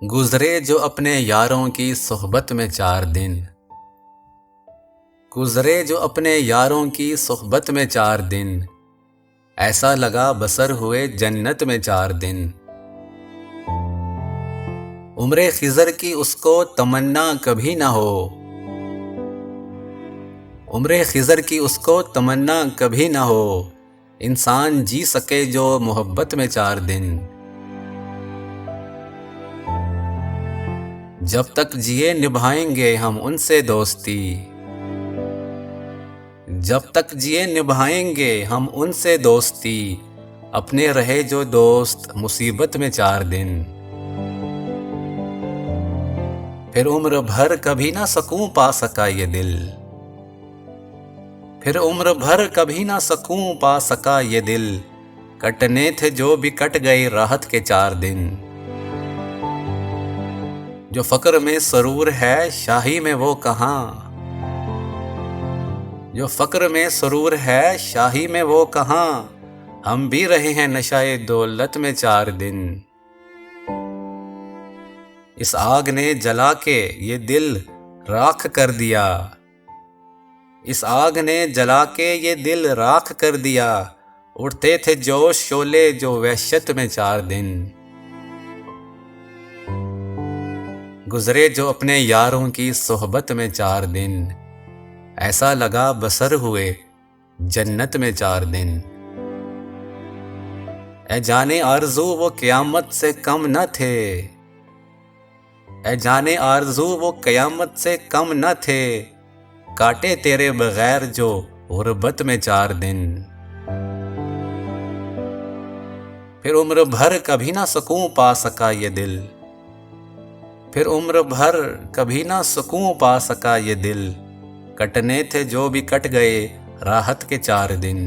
گزرے جو اپنے یاروں کی صحبت میں 4 دن، گزرے جو اپنے یاروں کی صحبت میں 4 دن، ایسا لگا بسر ہوئے جنت میں 4 دن۔ عمر خضر کی اس کو تمنا کبھی نہ ہو، عمر خضر کی اس کو تمنا کبھی نہ ہو، انسان جی سکے جو محبت میں 4 دن۔ جب تک جیے نبھائیں گے ہم ان سے دوستی، جب تک جیے نبھائیں گے ہم ان سے دوستی، اپنے رہے جو دوست مصیبت میں 4 دن۔ پھر عمر بھر کبھی نہ سکون پا سکا یہ دل، پھر عمر بھر کبھی نہ سکون پا سکا یہ دل، کٹنے تھے جو بھی کٹ گئے راحت کے 4 دن۔ جو فقر میں سرور ہے شاہی میں وہ کہاں، جو فقر میں سرور ہے شاہی میں وہ کہاں، ہم بھی رہے ہیں نشائے دولت میں 4 دن۔ اس آگ نے جلا کے یہ دل راکھ کر دیا، اس آگ نے جلا کے یہ دل راکھ کر دیا، اٹھتے تھے جوش شعلے جو وحشت میں 4 دن۔ گزرے جو اپنے یاروں کی صحبت میں 4 دن، ایسا لگا بسر ہوئے جنت میں 4 دن۔ اے جانے آرزو وہ قیامت سے کم نہ تھے، اے جانے آرزو وہ قیامت سے کم نہ تھے، کاٹے تیرے بغیر جو غربت میں 4 دن۔ پھر عمر بھر کبھی نہ سکون پا سکا یہ دل، پھر عمر بھر کبھی نہ سکون پا سکا یہ دل، کٹنے تھے جو بھی کٹ گئے راحت کے 4 دن۔